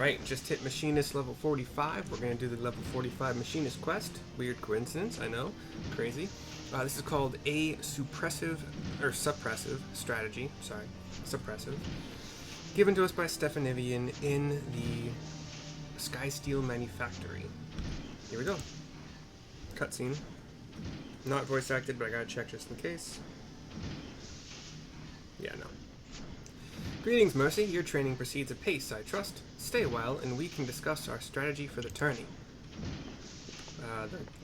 Alright, just hit Machinist level 45. We're going to do the level 45 Machinist quest. Weird coincidence, I know. Crazy. This is called a suppressive strategy. Sorry, suppressive. Given to us by Stephanivien in the Skysteel Manufactory. Here we go. Cutscene. Not voice acted, but I gotta check just in case. Yeah, no. Greetings, Mercy. Your training proceeds apace, I trust. Stay a while, and we can discuss our strategy for the tourney.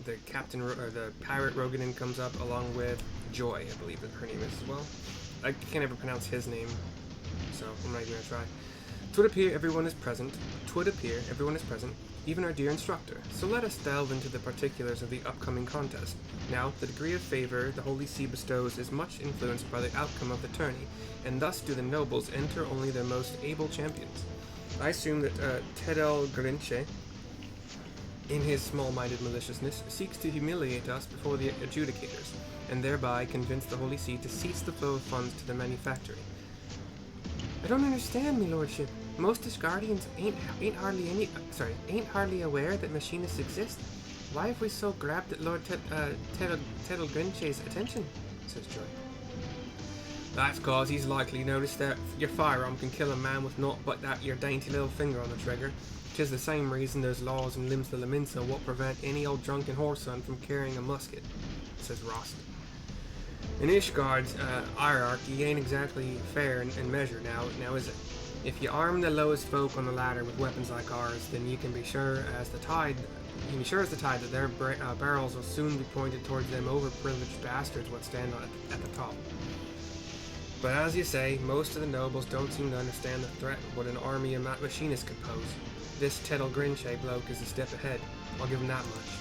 The captain, or the pirate Roganin comes up along with Joy, I believe her name is as well. I can't ever pronounce his name, so I'm not even gonna try. Twould appear everyone is present, even our dear instructor. So let us delve into the particulars of the upcoming contest. Now, the degree of favor the Holy See bestows is much influenced by the outcome of the tourney, and thus do the nobles enter only their most able champions. I assume that Tedel Grinche, in his small-minded maliciousness, seeks to humiliate us before the adjudicators, and thereby convince the Holy See to cease the flow of funds to the manufactory. I don't understand, me lordship. Most Guardians ain't hardly aware that machinists exist. Why have we so grabbed at Lord Tedel Grinche's attention? Says Joy. That's cause he's likely noticed that your firearm can kill a man with naught but that your dainty little finger on the trigger. 'Tis the same reason there's laws in Lims de la Minsa what prevent any old drunken whoreson from carrying a musket, says Rost. In Ishgard's hierarchy ain't exactly fair and measured now is it? If you arm the lowest folk on the ladder with weapons like ours, then you can be sure as the tide that their barrels will soon be pointed towards them overprivileged bastards what stand at the top. But as you say, most of the nobles don't seem to understand the threat of what an army of machinists could pose. This Tedel Grinche bloke is a step ahead. I'll give him that much.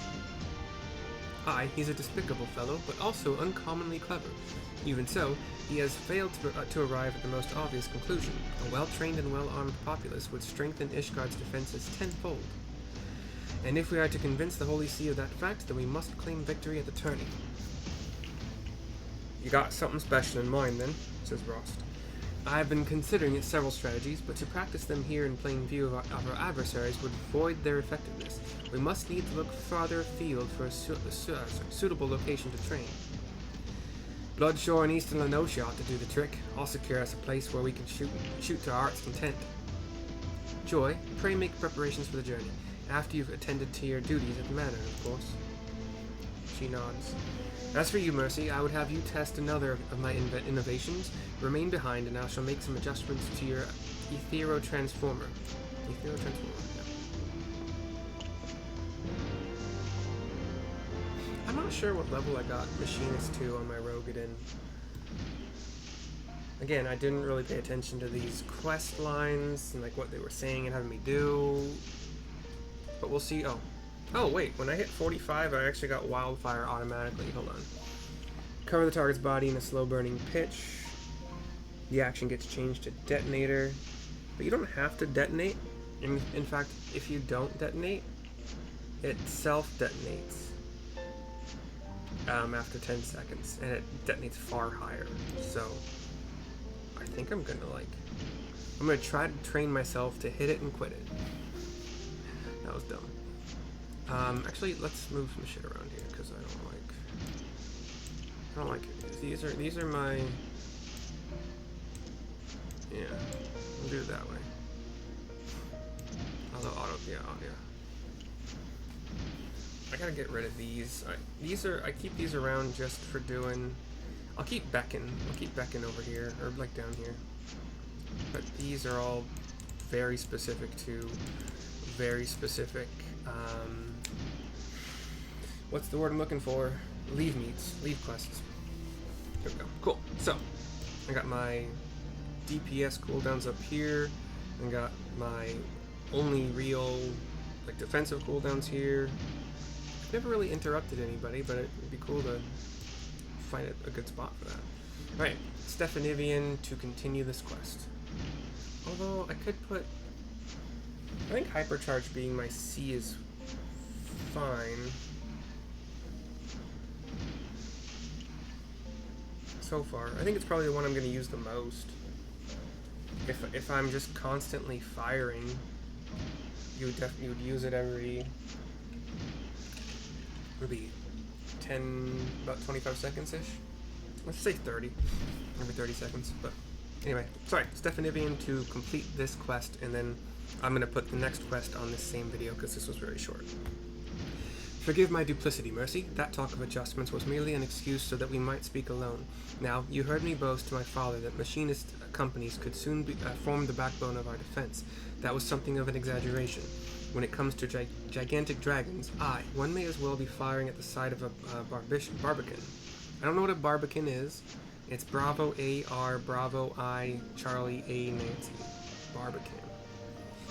Aye, he's a despicable fellow, but also uncommonly clever. Even so, he has failed to arrive at the most obvious conclusion. A well-trained and well-armed populace would strengthen Ishgard's defenses tenfold. And if we are to convince the Holy See of that fact, then we must claim victory at the tourney. You got something special in mind, then, says Rost. I have been considering several strategies, but to practice them here in plain view of our adversaries would void their effectiveness. We must need to look farther afield for a suitable location to train. Bloodshore and Eastern Lenosha ought to do the trick. I'll secure us a place where we can shoot to our heart's content. Joy, pray make preparations for the journey, after you've attended to your duties at the manor, of course. She nods. As for you, Mercy, I would have you test another of my innovations. Remain behind, and I shall make some adjustments to your Etherotransformer. Yeah. I'm not sure what level I got Machinist 2 on my Roganin. Again, I didn't really pay attention to these quest lines and like what they were saying and having me do. But we'll see. Oh wait, when I hit 45, I actually got Wildfire automatically. Hold on. Cover the target's body in a slow burning pitch. The action gets changed to Detonator. But you don't have to detonate. In fact, if you don't detonate, it self-detonates after 10 seconds. And it detonates far higher. So, I think I'm gonna try to train myself to hit it and quit it. That was dumb. Actually, let's move some shit around here because I don't like it. These are my. Yeah, we'll do it that way. Although yeah. I gotta get rid of these. I keep these around just for doing. I'll keep Beacon over here or like down here. But these are all very specific to very specific. What's the word I'm looking for? Leave quests. There we go. Cool. So, I got my DPS cooldowns up here. I got my only real, defensive cooldowns here. I've never really interrupted anybody, but it'd be cool to find a good spot for that. Alright, Stephanivien to continue this quest. Although, I could put... I think Hypercharge being my C is fine. So far. I think it's probably the one I'm going to use the most. If I'm just constantly firing, you would use it every, would be 10, about 25 seconds ish. Let's say 30, every 30 seconds. But anyway, sorry, Stephanivien to complete this quest, and then I'm gonna put the next quest on this same video because this was very short. Forgive my duplicity, Mercy. That talk of adjustments was merely an excuse so that we might speak alone. Now, you heard me boast to my father that machinist companies could soon form the backbone of our defense. That was something of an exaggeration. When it comes to gigantic dragons, one may as well be firing at the side of a barbican. I don't know what a barbican is. It's Bravo A R Bravo I Charlie A Nancy. Barbican.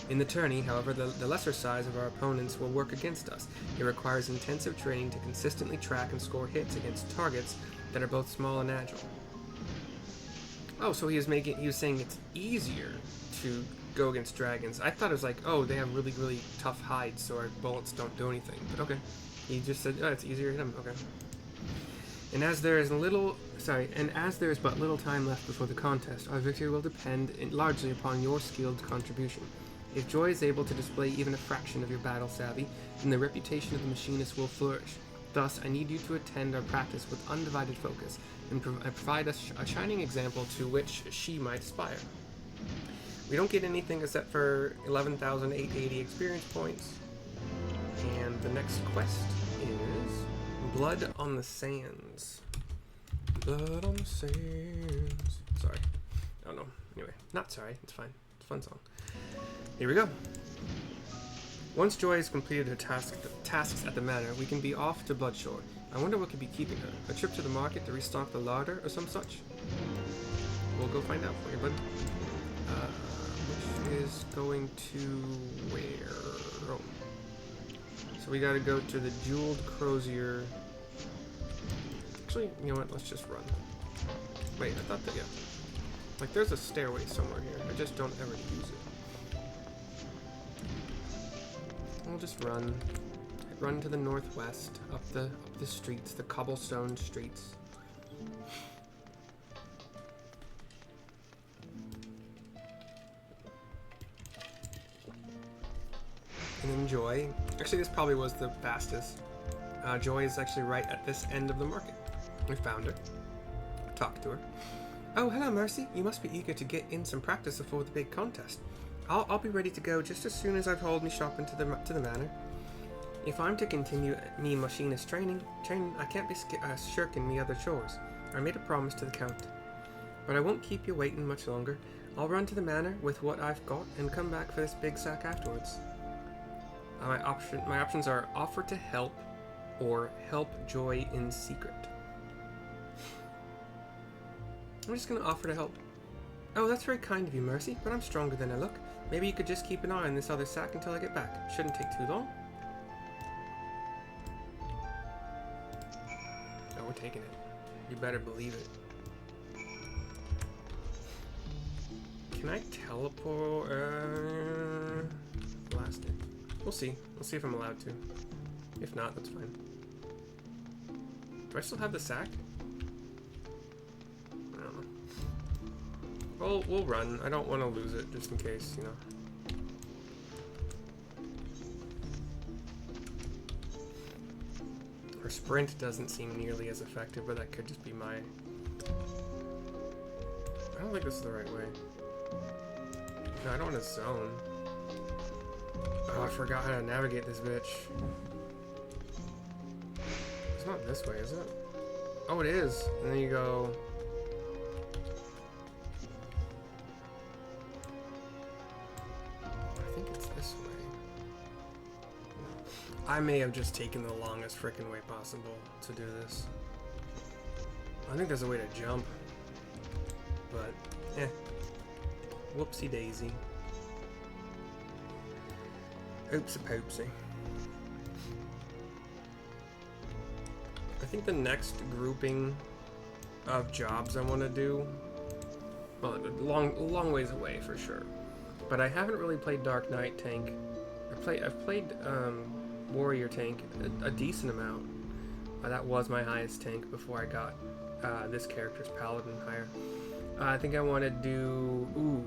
In the tourney, however, the lesser size of our opponents will work against us. It requires intensive training to consistently track and score hits against targets that are both small and agile. Oh, so he was saying it's easier to go against dragons. I thought it was like, oh, they have really, really tough hides, so our bullets don't do anything. But okay, he just said, oh, it's easier to hit them. Okay. And as there is but little time left before the contest, our victory will depend largely upon your skilled contribution. If Joy is able to display even a fraction of your battle savvy, then the reputation of the machinist will flourish. Thus, I need you to attend our practice with undivided focus and provide us a shining example to which she might aspire. We don't get anything except for 11,880 experience points. And the next quest is Blood on the Sands. Blood on the Sands. Sorry. I don't know. Anyway, not sorry. It's fine. It's a fun song. Here we go. Once Joy has completed her tasks at the manor, we can be off to Bloodshore. I wonder what could be keeping her. A trip to the market to restock the larder or some such? We'll go find out for you, bud. Which is going to where? Oh. So we gotta go to the Jeweled Crozier. Actually, you know what? Let's just run. Wait, I thought that, yeah. Like, there's a stairway somewhere here. I just don't ever use it. I'll just run. Run to the northwest, up the streets, the cobblestone streets. And then Joy. Actually, this probably was the fastest. Joy is actually right at this end of the market. We found her. Talked to her. Oh, hello, Mercy. You must be eager to get in some practice before the big contest. I'll be ready to go just as soon as I've hauled me shopping to the manor. If I'm to continue me machinist training, I can't be shirking me other chores. I made a promise to the Count. But I won't keep you waiting much longer. I'll run to the manor with what I've got and come back for this big sack afterwards. My options are offer to help or help Joy in secret. I'm just gonna offer to help. Oh, that's very kind of you, Mercy, but I'm stronger than I look. Maybe you could just keep an eye on this other sack until I get back. Shouldn't take too long. Oh, we're taking it. You better believe it. Can I teleport? Blast it. We'll see. We'll see if I'm allowed to. If not, that's fine. Do I still have the sack? We'll run. I don't want to lose it, just in case, you know. Her sprint doesn't seem nearly as effective, but that could just be my... I don't think this is the right way. No, I don't want to zone. Oh, I forgot how to navigate this bitch. It's not this way, is it? Oh, it is. And then you go... I may have just taken the longest frickin' way possible to do this. I think there's a way to jump. But, whoopsie daisy. Oopsie poopsie. I think the next grouping of jobs I want to do, well, a long ways away for sure. But I haven't really played Dark Knight Tank. I've played Warrior Tank a decent amount. That was my highest tank before I got this character's Paladin higher. I think I want to do... Ooh.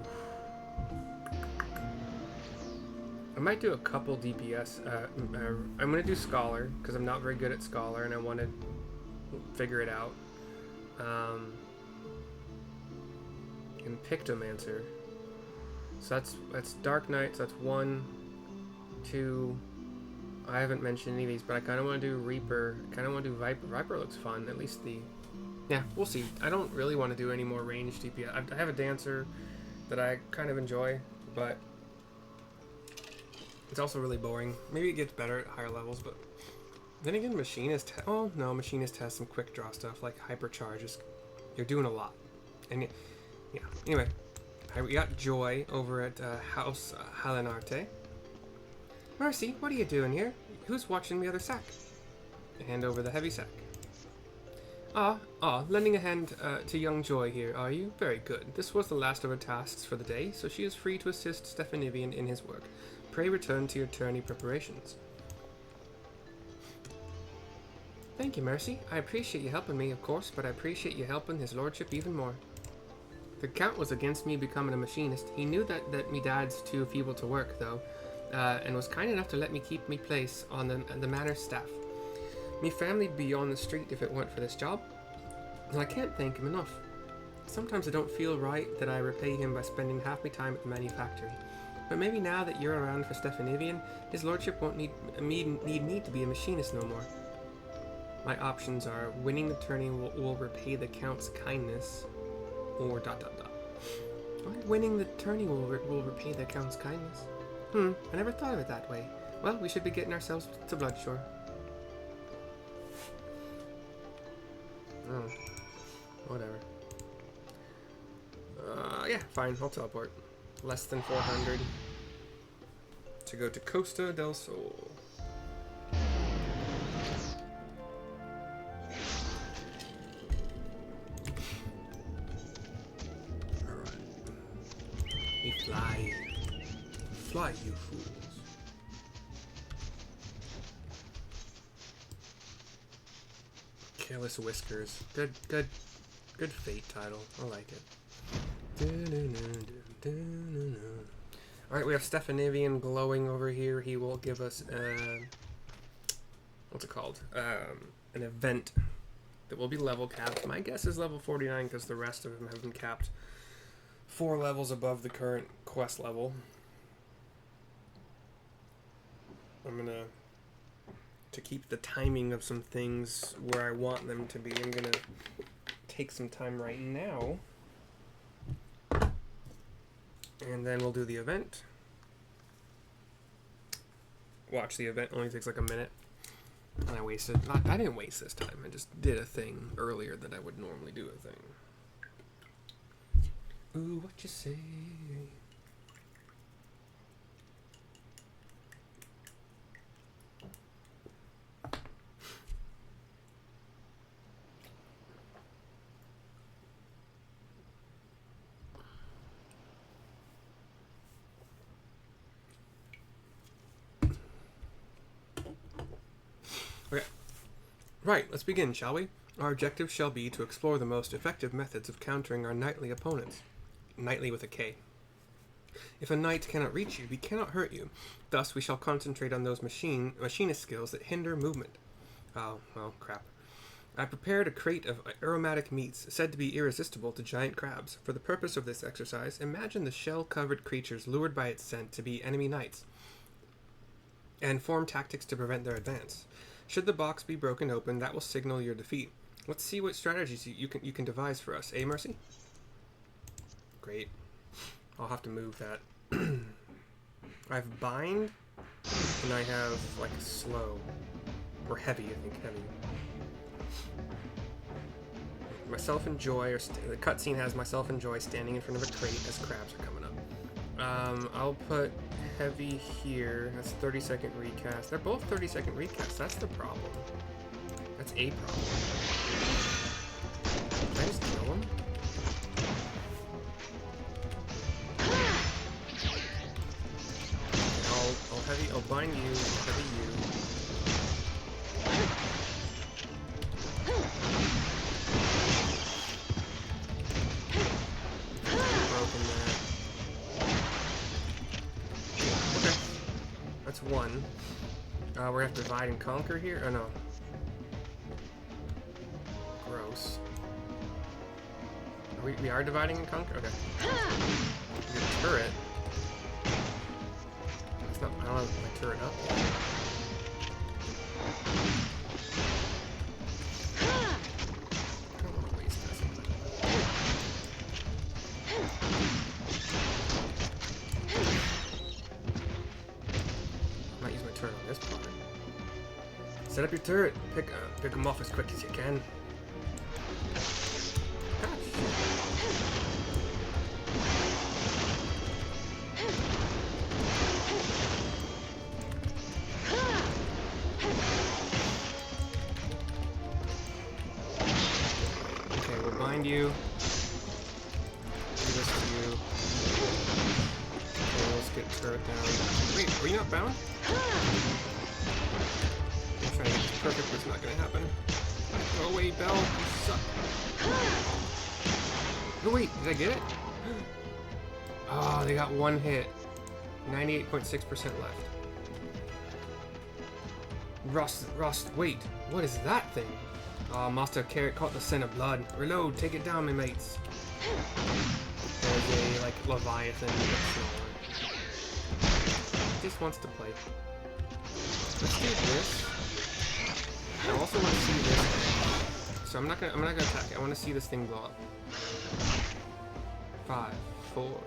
I might do a couple DPS. I'm going to do Scholar, because I'm not very good at Scholar, and I want to figure it out. And Pictomancer. So that's Dark Knight, so that's 1, 2... I haven't mentioned any of these, but I kind of want to do Reaper. I kind of want to do Viper. Viper looks fun, at least the... Yeah, we'll see. I don't really want to do any more ranged DPS. I have a Dancer that I kind of enjoy, but it's also really boring. Maybe it gets better at higher levels, but then again, Machinist... Oh, no, Machinist has some quick draw stuff, like Hypercharges. You're doing a lot. And yeah, anyway. We got Joy over at House Halenarte. Mercy, what are you doing here? Who's watching the other sack? Hand over the heavy sack. Lending a hand to young Joy here, are you? Very good. This was the last of her tasks for the day, so she is free to assist Stephanivien in his work. Pray return to your tourney preparations. Thank you, Mercy. I appreciate you helping me, of course, but I appreciate you helping his lordship even more. The Count was against me becoming a machinist. He knew that me dad's too feeble to work, though, and was kind enough to let me keep me place on the manor staff. Me family'd be on the street if it weren't for this job, and I can't thank him enough. Sometimes I don't feel right that I repay him by spending half my time at the manufactory, but maybe now that you're around for Stephanivien, his lordship won't need me to be a machinist no more. My options are winning the tourney will repay the Count's kindness, or ... Winning the tourney will repay the Count's kindness. I never thought of it that way. Well, we should be getting ourselves to Bloodshore. Oh, whatever. Yeah, fine, I'll teleport. Less than 400. To go to Costa del Sol. We fly. Fly, you fools. Careless Whiskers. Good fate title. I like it. Alright, we have Stephanivien glowing over here. He will give us what's it called? An event that will be level capped. My guess is level 49 because the rest of them have been capped 4 levels above the current quest level. I'm gonna, to keep the timing of some things where I want them to be, I'm gonna take some time right now, and then we'll do the event. Watch the event, only takes like a minute, and I didn't waste this time, I just did a thing earlier that I would normally do a thing. Ooh, what you say? Okay. Right, let's begin, shall we? Our objective shall be to explore the most effective methods of countering our knightly opponents. Knightly with a K. If a knight cannot reach you, he cannot hurt you. Thus, we shall concentrate on those machinist skills that hinder movement. Oh, well, crap. I prepared a crate of aromatic meats, said to be irresistible to giant crabs. For the purpose of this exercise, imagine the shell-covered creatures lured by its scent to be enemy knights, and form tactics to prevent their advance. Should the box be broken open, that will signal your defeat. Let's see what strategies you can devise for us. Eh, Mercy? Great. I'll have to move that. I have bind, and I have, like, slow. Or heavy, I think, heavy. Myself and Joy, the cutscene has myself and Joy standing in front of a crate as crabs are coming up. I'll put heavy here. That's 30-second recast. They're both 30-second recasts. That's the problem. That's a problem. Can I just kill him? I'll bind you, heavy you. Broken that. Okay. That's one. We're gonna have to divide and conquer here? Oh no. Gross. We are dividing and conquer? Okay. Your turret. It's not, I don't have my turret up yet. I don't want to waste this. I might use my turret on this part. Set up your turret. Pick them off as quick as you can. You. Do this to you. Okay, let's get turret down. Wait, were you not bound? I'm trying to get this perfect, but it's not gonna happen. Go away, Bell. You suck. Oh wait, did I get it? Oh, they got one hit. 98.6% left. Rust, wait. What is that thing? Master Carrot caught the scent of blood. Reload, take it down, my mates. There's a, like, Leviathan that's smaller. He just wants to play. Let's do this. I also want to see this. So I'm not gonna attack it. I want to see this thing blow up. 5, 4.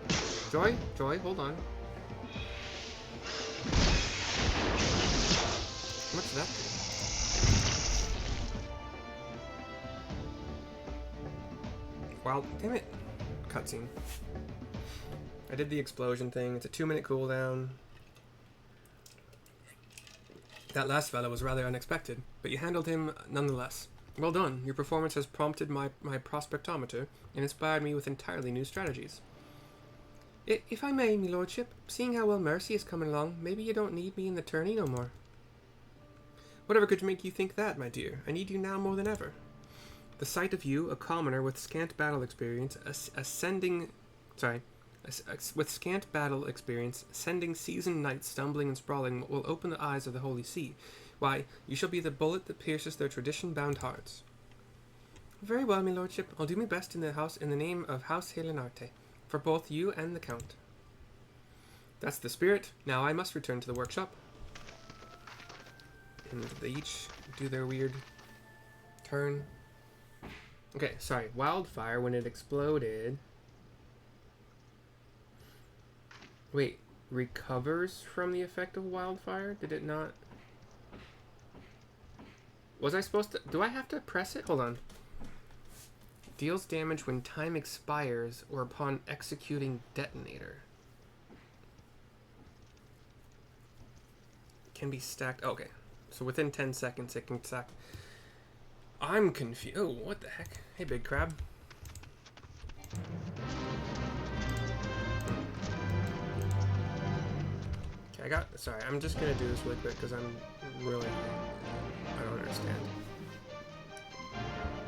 Joy, hold on. How much is that do? Wow, damn it. Cutscene. I did the explosion thing. It's a 2-minute cooldown. That last fella was rather unexpected, but you handled him nonetheless. Well done. Your performance has prompted my prospectometer and inspired me with entirely new strategies. If I may, my lordship, seeing how well Mercy is coming along, maybe you don't need me in the tourney no more. Whatever could make you think that, my dear? I need you now more than ever. The sight of you, a commoner with scant battle experience, ascending seasoned knights stumbling and sprawling will open the eyes of the Holy See. Why, you shall be the bullet that pierces their tradition-bound hearts. Very well, my lordship. I'll do my best in the name of House Helenarte, for both you and the Count. That's the spirit. Now I must return to the workshop. And they each do their weird turn. Okay, sorry. Wildfire, when it exploded... Wait, recovers from the effect of wildfire? Did it not... Was I supposed to... Do I have to press it? Hold on. Deals damage when time expires or upon executing detonator. Can be stacked... Okay. So within 10 seconds it can stack... I'm confused. Oh, what the heck? Hey, big crab. Okay, sorry, I'm just gonna do this really quick because I'm really... I don't understand.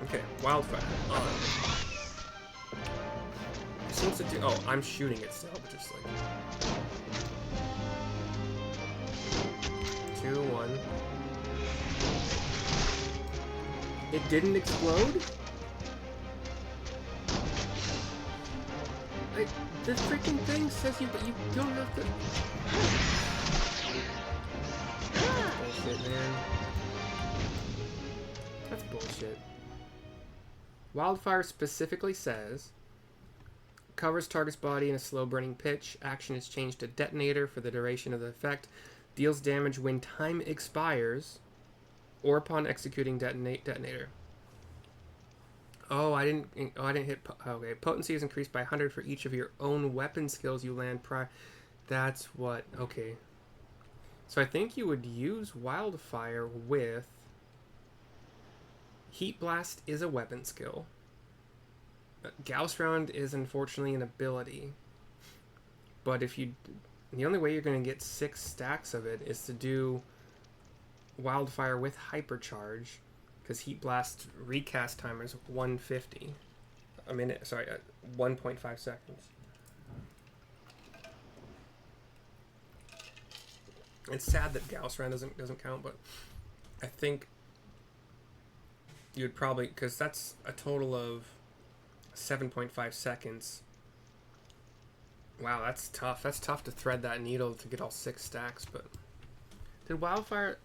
Okay, wildfire. It seems to do... Oh, I'm shooting it still, but just like... 2, 1... It didn't explode? The freaking thing says you don't have to... That's bullshit, man. That's bullshit. Wildfire specifically says... Covers target's body in a slow burning pitch. Action is changed to detonator for the duration of the effect. Deals damage when time expires... or upon executing detonator. Oh, I didn't hit... Okay, potency is increased by 100 for each of your own weapon skills you land prior... That's what... Okay. So I think you would use Wildfire with... Heat Blast is a weapon skill. Gauss Round is unfortunately an ability. But if you... The only way you're going to get 6 stacks of it is to do... Wildfire with Hypercharge, because Heat Blast recast timer is 150. A minute, sorry, 1.5 seconds. It's sad that Gauss-Ran doesn't count, but I think you'd probably, because that's a total of 7.5 seconds. Wow, that's tough. That's tough to thread that needle to get all 6 stacks, but did Wildfire...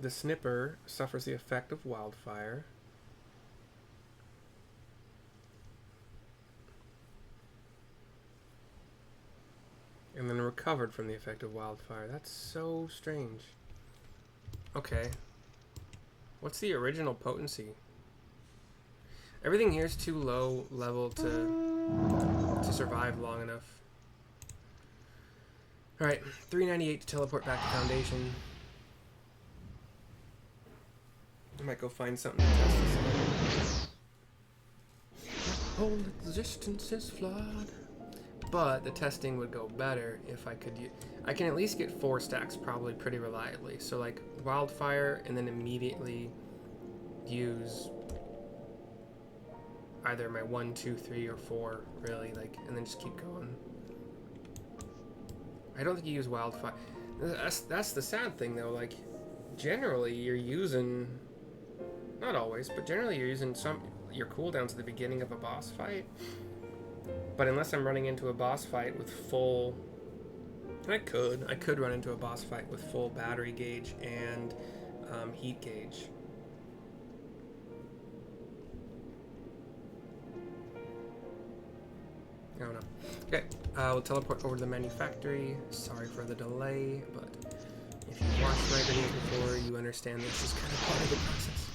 The snipper suffers the effect of Wildfire. And then recovered from the effect of Wildfire. That's so strange. Okay. What's the original potency? Everything here is too low level to survive long enough. Alright, 398 to teleport back to Foundation. I might go find something to test this out. Whole existence is flawed. But the testing would go better if I could I can at least get 4 stacks probably pretty reliably. So like Wildfire and then immediately use either my 1, 2, 3, or 4 really, like, and then just keep going. I don't think you use Wildfire. That's the sad thing though, like generally you're using, not always, but generally you're using your cooldowns at the beginning of a boss fight. But unless I'm running into a boss fight with full... I could run into a boss fight with full battery gauge and heat gauge. I don't know. Okay, we'll teleport over to the manufactory. Sorry for the delay, but if you've watched my videos before, you understand this is kind of part of the process.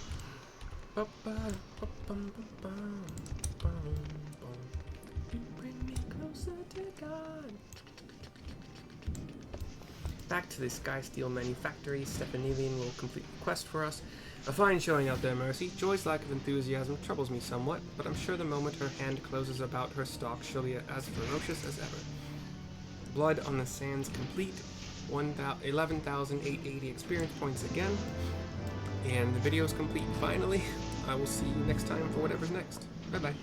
Back to the Skysteel Manufactory. Stephanivien will complete the quest for us. A fine showing out there, Mercy. Joy's lack of enthusiasm troubles me somewhat, but I'm sure the moment her hand closes about her stalk, she'll be as ferocious as ever. Blood on the Sands complete. 11,880 experience points again. And the video's complete finally. I will see you next time for whatever's next. Bye-bye.